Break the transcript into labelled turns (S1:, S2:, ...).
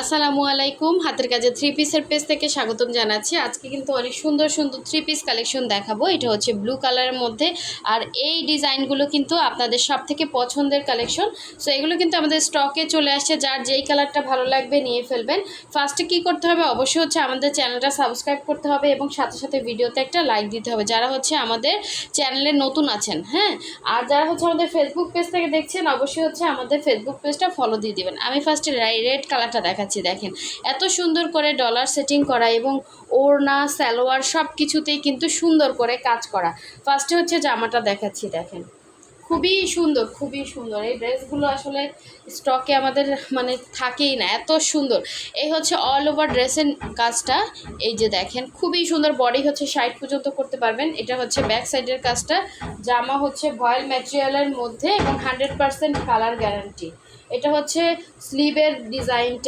S1: আসসালামু আলাইকুম, হাতের কাজে থ্রি পিসের পেজ থেকে স্বাগতম জানাচ্ছি। আজকে কিন্তু অনেক সুন্দর সুন্দর থ্রি পিস কালেকশন দেখাবো। এটা হচ্ছে ব্লু কালারের মধ্যে, আর এই ডিজাইনগুলো কিন্তু আপনাদের সব থেকে পছন্দের কালেকশন। সো এগুলো কিন্তু আমাদের স্টকে চলে আসছে, যার যেই কালারটা ভালো লাগবে নিয়ে ফেলবেন। ফার্স্টে কী করতে হবে, অবশ্যই হচ্ছে আমাদের চ্যানেলটা সাবস্ক্রাইব করতে হবে এবং সাথে সাথে ভিডিওতে একটা লাইক দিতে হবে যারা হচ্ছে আমাদের চ্যানেলে নতুন আছেন। হ্যাঁ, আর যারা হচ্ছে আমাদের ফেসবুক পেজ থেকে দেখছেন অবশ্যই হচ্ছে আমাদের ফেসবুক পেজটা ফলো দিয়ে দিবেন। আমি ফার্স্টে রেড কালারটা দেখাচ্ছি। দেখেন এত সুন্দর করে ডলার সেটিং করা এবং ওড়না সালোয়ার সব কিছুতেই কিন্তু সুন্দর করে কাজ করা। ফার্স্টে হচ্ছে জামাটা দেখাচ্ছি। দেখেন খুবই সুন্দর, খুবই সুন্দর। এই ড্রেসগুলো আসলে স্টকে আমাদের মানে থাকেই না, এত সুন্দর। এই হচ্ছে অল ওভার ড্রেসের কাজটা। এই যে দেখেন খুবই সুন্দর, বডি হচ্ছে 60 পর্যন্ত করতে পারবেন। এটা হচ্ছে ব্যাক সাইডের কাজটা। জামা হচ্ছে ভয়েল ম্যাটেরিয়ালের মধ্যে এবং 100% কালার গ্যারান্টি। এটা হচ্ছে স্লিভের ডিজাইনটা।